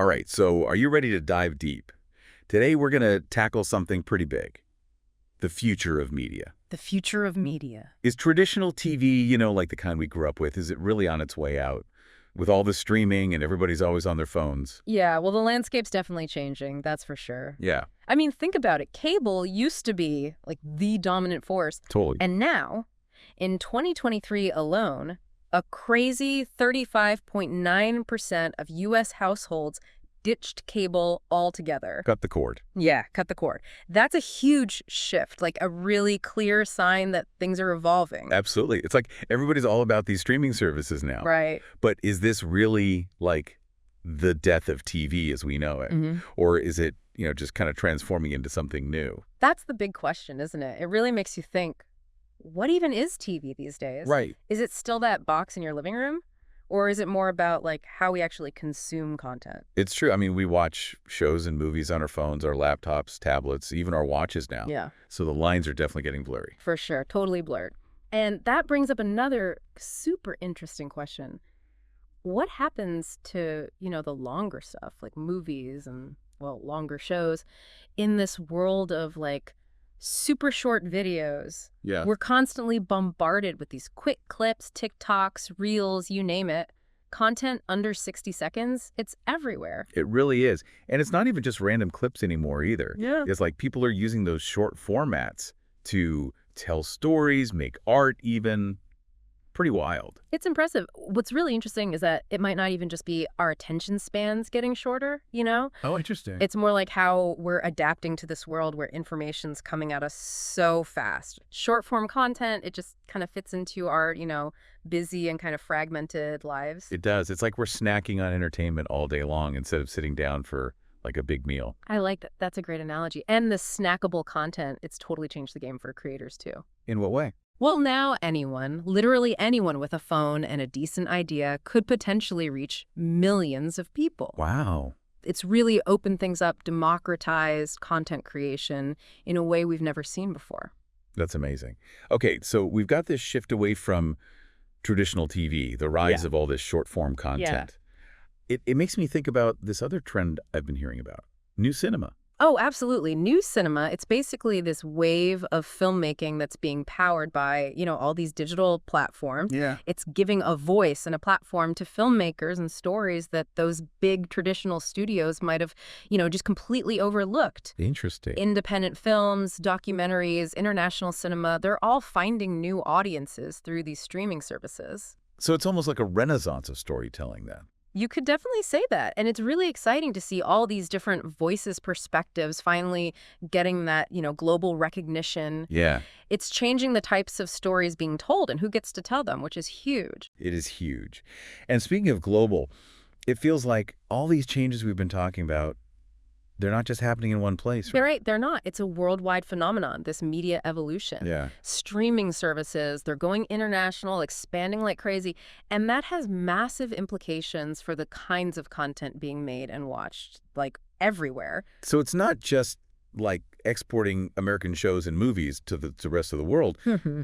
All right, so are you ready to dive deep? Today we're going to tackle something pretty big. The future of media. The future of media. Is traditional TV, like the kind we grew up with, is it really on its way out? With all the streaming and everybody's always on their phones. Yeah, well, the landscape's definitely changing, that's for sure. Yeah. I mean, think about it. Cable used to be, like, the dominant force. Totally. And now, in 2023 alone, a crazy 35.9% of U.S. households ditched cable altogether. Cut the cord. Yeah, cut the cord. That's a huge shift, like a really clear sign that things are evolving. Absolutely. It's like everybody's all about these streaming services now. Right. But is this really like the death of TV as we know it? Mm-hmm. Or is it, just kind of transforming into something new? That's the big question, isn't it? It really makes you think, what even is TV these days? Right. Is it still that box in your living room? Or is it more about, like, how we actually consume content? It's true. I mean, we watch shows and movies on our phones, our laptops, tablets, even our watches now. Yeah. So the lines are definitely getting blurry. For sure. Totally blurred. And that brings up another super interesting question. What happens to, the longer stuff, like movies and, well, longer shows, in this world of, like, super short videos? Yeah. We're constantly bombarded with these quick clips, TikToks, Reels, you name it. Content under 60 seconds, it's everywhere. It really is. And it's not even just random clips anymore either. Yeah. It's like people are using those short formats to tell stories, make art even. Pretty wild. It's impressive. What's really interesting is that it might not even just be our attention spans getting shorter, Oh, interesting. It's more like how we're adapting to this world where information's coming at us so fast. Short form content, it just kind of fits into our, busy and kind of fragmented lives. It does. It's like we're snacking on entertainment all day long instead of sitting down for like a big meal. I like that. That's a great analogy. And the snackable content, it's totally changed the game for creators too. In what way? Well, now anyone, literally anyone with a phone and a decent idea could potentially reach millions of people. Wow. It's really opened things up, democratized content creation in a way we've never seen before. That's amazing. Okay, so we've got this shift away from traditional TV, the rise of all this short-form content. It makes me think about this other trend I've been hearing about, new cinema. Oh, absolutely. New cinema, it's basically this wave of filmmaking that's being powered by, all these digital platforms. Yeah. It's giving a voice and a platform to filmmakers and stories that those big traditional studios might have, just completely overlooked. Interesting. Independent films, documentaries, international cinema, they're all finding new audiences through these streaming services. So it's almost like a renaissance of storytelling then. You could definitely say that. And it's really exciting to see all these different voices, perspectives finally getting that, global recognition. Yeah. It's changing the types of stories being told and who gets to tell them, which is huge. It is huge. And speaking of global, it feels like all these changes we've been talking about, they're not just happening in one place. They're right. They're not. It's a worldwide phenomenon, this media evolution. Yeah. Streaming services, they're going international, expanding like crazy. And that has massive implications for the kinds of content being made and watched, like everywhere. So it's not just like exporting American shows and movies to the rest of the world.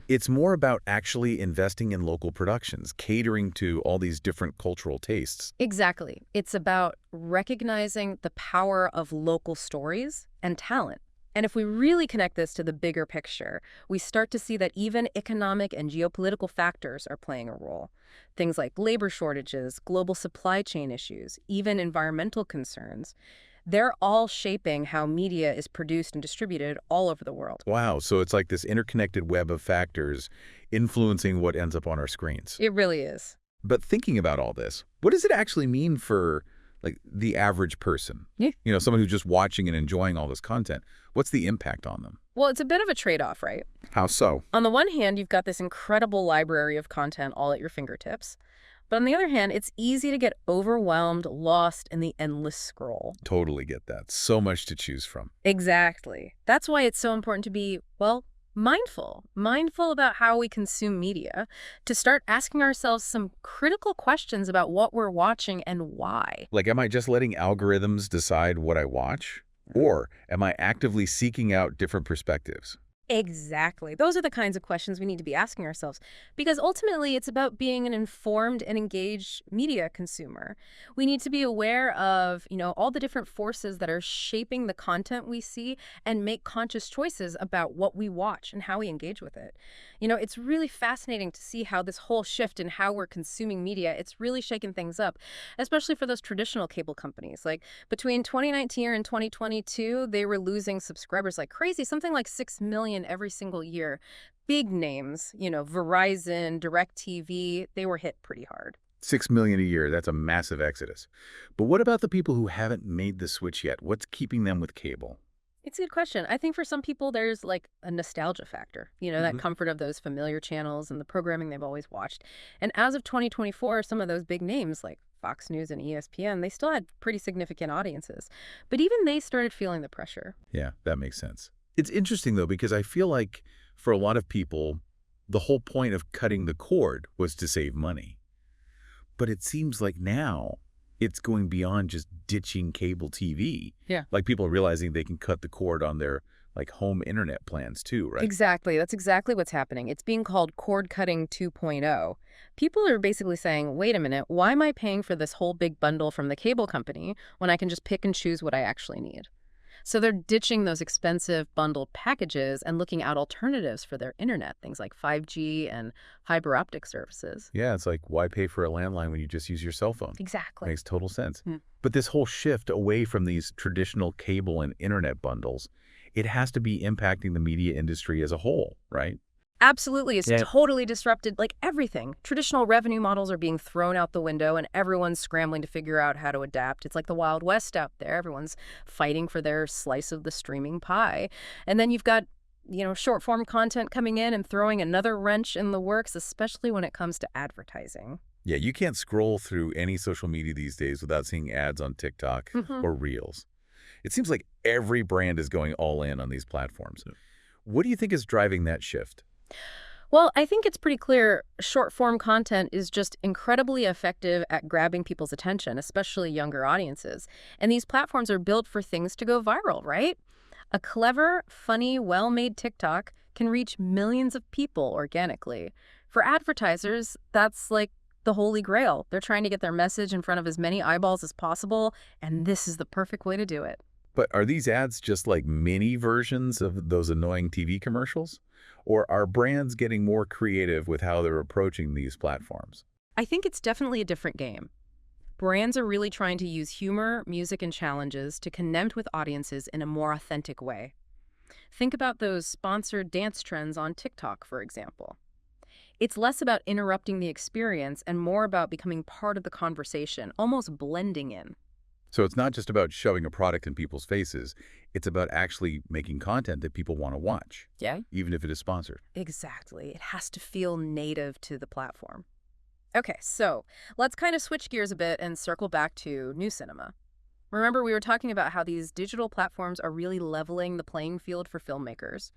It's more about actually investing in local productions, catering to all these different cultural tastes. Exactly. It's about recognizing the power of local stories and talent. And if we really connect this to the bigger picture, we start to see that even economic and geopolitical factors are playing a role. Things like labor shortages, global supply chain issues, even environmental concerns. They're all shaping how media is produced and distributed all over the world. Wow. So it's like this interconnected web of factors influencing what ends up on our screens. It really is. But thinking about all this, what does it actually mean for like the average person? Yeah. Someone who's just watching and enjoying all this content. What's the impact on them? Well, it's a bit of a trade-off, right? How so? On the one hand, you've got this incredible library of content all at your fingertips. But on the other hand, it's easy to get overwhelmed, lost in the endless scroll. Totally get that. So much to choose from. Exactly. That's why it's so important to be, mindful about how we consume media, to start asking ourselves some critical questions about what we're watching and why. Like, am I just letting algorithms decide what I watch? Or am I actively seeking out different perspectives? Exactly. Those are the kinds of questions we need to be asking ourselves because ultimately it's about being an informed and engaged media consumer. We need to be aware of, all the different forces that are shaping the content we see and make conscious choices about what we watch and how we engage with it. It's really fascinating to see how this whole shift in how we're consuming media, it's really shaken things up, especially for those traditional cable companies. Like between 2019 and 2022, they were losing subscribers like crazy, something like 6 million every single year. Big names, Verizon, DirecTV, they were hit pretty hard. 6 million a year, that's a massive exodus. But what about the people who haven't made the switch yet? What's keeping them with cable? It's a good question. I think for some people, there's like a nostalgia factor, that comfort of those familiar channels and the programming they've always watched. And as of 2024, some of those big names like Fox News and ESPN, they still had pretty significant audiences. But even they started feeling the pressure. Yeah, that makes sense. It's interesting, though, because I feel like for a lot of people, the whole point of cutting the cord was to save money. But it seems like now it's going beyond just ditching cable TV. Yeah. Like people realizing they can cut the cord on their like home internet plans too, right? Exactly. That's exactly what's happening. It's being called cord cutting 2.0. People are basically saying, wait a minute, why am I paying for this whole big bundle from the cable company when I can just pick and choose what I actually need? So they're ditching those expensive bundled packages and looking at alternatives for their internet, things like 5G and fiber optic services. Yeah, it's like, why pay for a landline when you just use your cell phone? Exactly. Makes total sense. Hmm. But this whole shift away from these traditional cable and internet bundles, it has to be impacting the media industry as a whole, right? Absolutely. It's Yeah. totally disrupted like everything. Traditional revenue models are being thrown out the window and everyone's scrambling to figure out how to adapt. It's like the Wild West out there. Everyone's fighting for their slice of the streaming pie. And then you've got, short form content coming in and throwing another wrench in the works, especially when it comes to advertising. Yeah, you can't scroll through any social media these days without seeing ads on TikTok Mhm. or Reels. It seems like every brand is going all in on these platforms. What do you think is driving that shift? Well, I think it's pretty clear short form content is just incredibly effective at grabbing people's attention, especially younger audiences. And these platforms are built for things to go viral, right? A clever, funny, well made TikTok can reach millions of people organically. For advertisers, that's like the holy grail. They're trying to get their message in front of as many eyeballs as possible, and this is the perfect way to do it. But are these ads just like mini versions of those annoying TV commercials? Or are brands getting more creative with how they're approaching these platforms? I think it's definitely a different game. Brands are really trying to use humor, music, and challenges to connect with audiences in a more authentic way. Think about those sponsored dance trends on TikTok, for example. It's less about interrupting the experience and more about becoming part of the conversation, almost blending in. So it's not just about shoving a product in people's faces. It's about actually making content that people want to watch, Yeah, even if it is sponsored. exactly. It has to feel native to the platform. Okay, so let's kind of switch gears a bit and circle back to new cinema. Remember, we were talking about how these digital platforms are really leveling the playing field for filmmakers.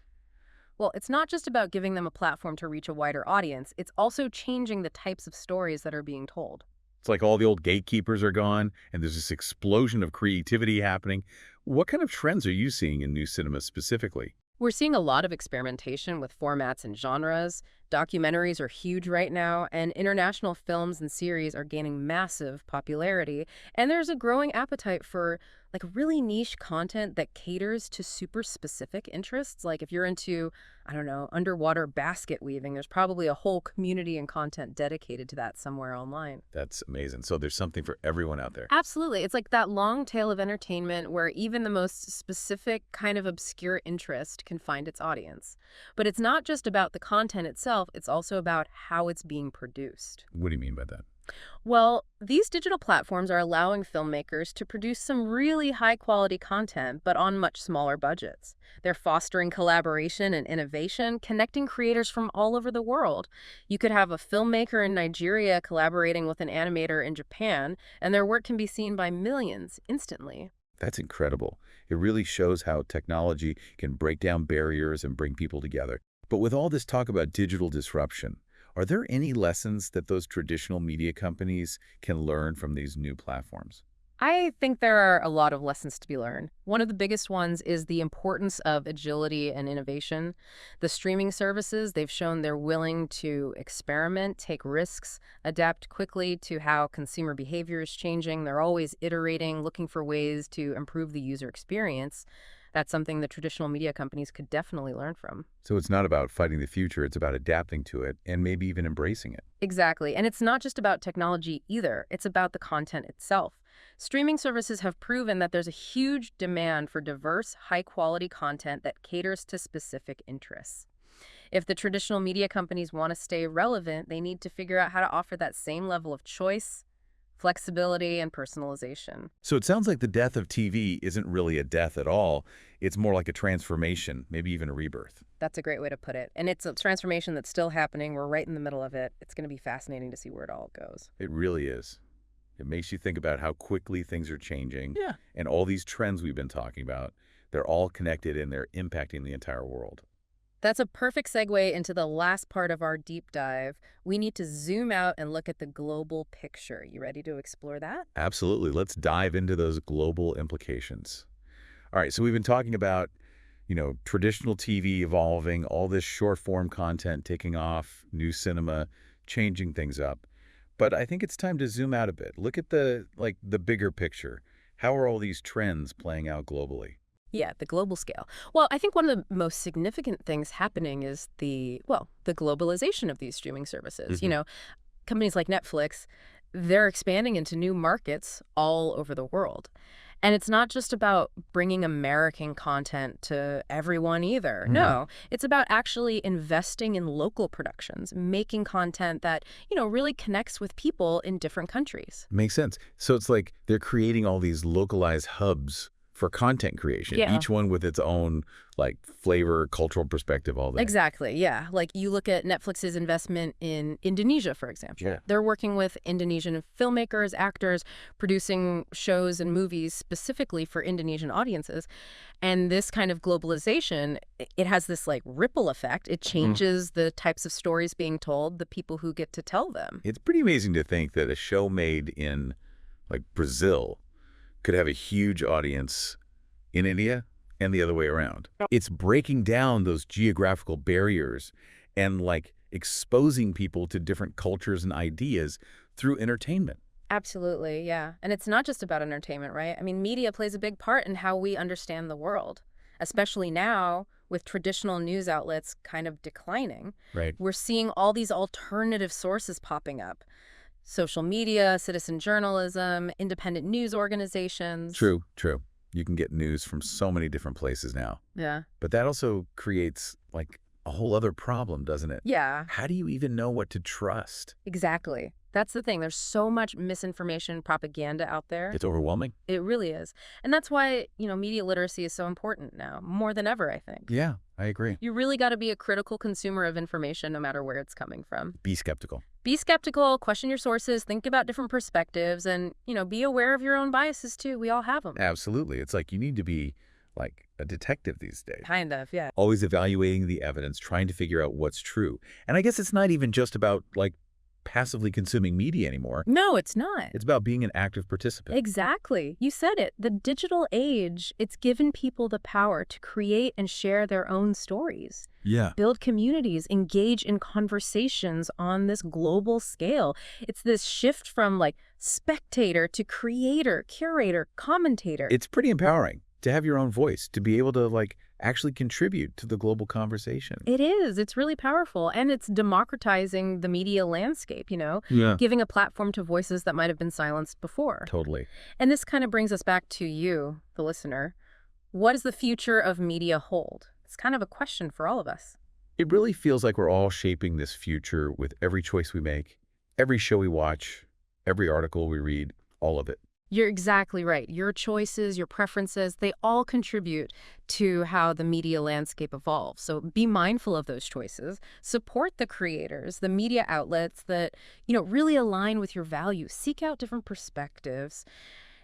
Well, it's not just about giving them a platform to reach a wider audience, it's also changing the types of stories that are being told. It's like all the old gatekeepers are gone, and there's this explosion of creativity happening. What kind of trends are you seeing in new cinema specifically? We're seeing a lot of experimentation with formats and genres. Documentaries are huge right now, and international films and series are gaining massive popularity. And there's a growing appetite for like really niche content that caters to super specific interests. Like if you're into, I don't know, underwater basket weaving, there's probably a whole community and content dedicated to that somewhere online. That's amazing. So there's something for everyone out there. Absolutely. It's like that long tail of entertainment where even the most specific kind of obscure interest can find its audience. But it's not just about the content itself, it's also about how it's being produced. What do you mean by that? Well, these digital platforms are allowing filmmakers to produce some really high quality content, but on much smaller budgets. They're fostering collaboration and innovation, connecting creators from all over the world. You could have a filmmaker in Nigeria collaborating with an animator in Japan, and their work can be seen by millions instantly. That's incredible. It really shows how technology can break down barriers and bring people together. But with all this talk about digital disruption, are there any lessons that those traditional media companies can learn from these new platforms? I think there are a lot of lessons to be learned. One of the biggest ones is the importance of agility and innovation. The streaming services, they've shown they're willing to experiment, take risks, adapt quickly to how consumer behavior is changing. They're always iterating, looking for ways to improve the user experience. That's something the traditional media companies could definitely learn from. So it's not about fighting the future, it's about adapting to it and maybe even embracing it. Exactly. And it's not just about technology either. It's about the content itself. Streaming services have proven that there's a huge demand for diverse, high-quality content that caters to specific interests. If the traditional media companies want to stay relevant, they need to figure out how to offer that same level of choice, flexibility, and personalization. So it sounds like the death of TV isn't really a death at all. It's more like a transformation, maybe even a rebirth. That's a great way to put it. And it's a transformation that's still happening. We're right in the middle of it. It's going to be fascinating to see where it all goes. It really is. It makes you think about how quickly things are changing. Yeah. And all these trends we've been talking about, they're all connected and they're impacting the entire world. That's a perfect segue into the last part of our deep dive. We need to zoom out and look at the global picture. You ready to explore that? Absolutely. Let's dive into those global implications. All right, so we've been talking about, traditional TV evolving, all this short-form content taking off, new cinema, changing things up. But I think it's time to zoom out a bit. Look at the bigger picture. How are all these trends playing out globally? Yeah, the global scale. Well, I think one of the most significant things happening is the globalization of these streaming services. Mhm. Companies like Netflix, they're expanding into new markets all over the world. And it's not just about bringing American content to everyone either. Mhm. No, it's about actually investing in local productions, making content that, really connects with people in different countries. Makes sense. So it's like they're creating all these localized hubs for content creation, Yeah. each one with its own flavor, cultural perspective, all that. Exactly, yeah. Like you look at Netflix's investment in Indonesia, for example. Yeah. They're working with Indonesian filmmakers, actors, producing shows and movies specifically for Indonesian audiences. And this kind of globalization, it has this ripple effect. It changes the types of stories being told, the people who get to tell them. It's pretty amazing to think that a show made in Brazil could have a huge audience in India and the other way around. It's breaking down those geographical barriers and exposing people to different cultures and ideas through entertainment. Absolutely, yeah. And it's not just about entertainment, right? I mean, media plays a big part in how we understand the world, especially now with traditional news outlets kind of declining. Right. We're seeing all these alternative sources popping up. Social media, citizen journalism, independent news organizations. True, true. You can get news from so many different places now. Yeah. But that also creates a whole other problem, doesn't it? Yeah, How do you even know what to trust? exactly. That's the thing. There's so much misinformation, propaganda out there. It's overwhelming. It really is. And that's why, media literacy is so important now, more than ever, I think. Yeah, I agree. You really got to be a critical consumer of information no matter where it's coming from. Be skeptical. Be skeptical, question your sources, think about different perspectives, and, be aware of your own biases too. We all have them. Absolutely. It's you need to be a detective these days. Kind of, yeah. Always evaluating the evidence, trying to figure out what's true. And I guess it's not even just about passively consuming media anymore. No, it's not. It's about being an active participant. Exactly. You said it. The digital age, it's given people the power to create and share their own stories. Yeah. Build communities, engage in conversations on this global scale. It's this shift from spectator to creator, curator, commentator. It's pretty empowering to have your own voice, to be able to actually contribute to the global conversation. It is. It's really powerful. And it's democratizing the media landscape, Yeah. giving a platform to voices that might have been silenced before. Totally. And this kind of brings us back to you, the listener. What does the future of media hold? It's kind of a question for all of us. It really feels like we're all shaping this future with every choice we make, every show we watch, every article we read, all of it. You're exactly right. Your choices, your preferences, they all contribute to how the media landscape evolves. So be mindful of those choices. Support the creators, the media outlets that, really align with your values. Seek out different perspectives.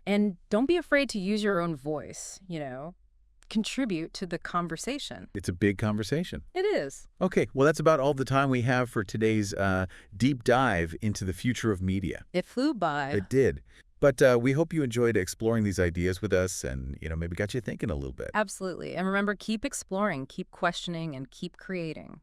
And don't be afraid to use your own voice, contribute to the conversation. It's a big conversation. It is. Okay, well, that's about all the time we have for today's deep dive into the future of media. It flew by. It did. But we hope you enjoyed exploring these ideas with us and, maybe got you thinking a little bit. Absolutely. And remember, keep exploring, keep questioning, and keep creating.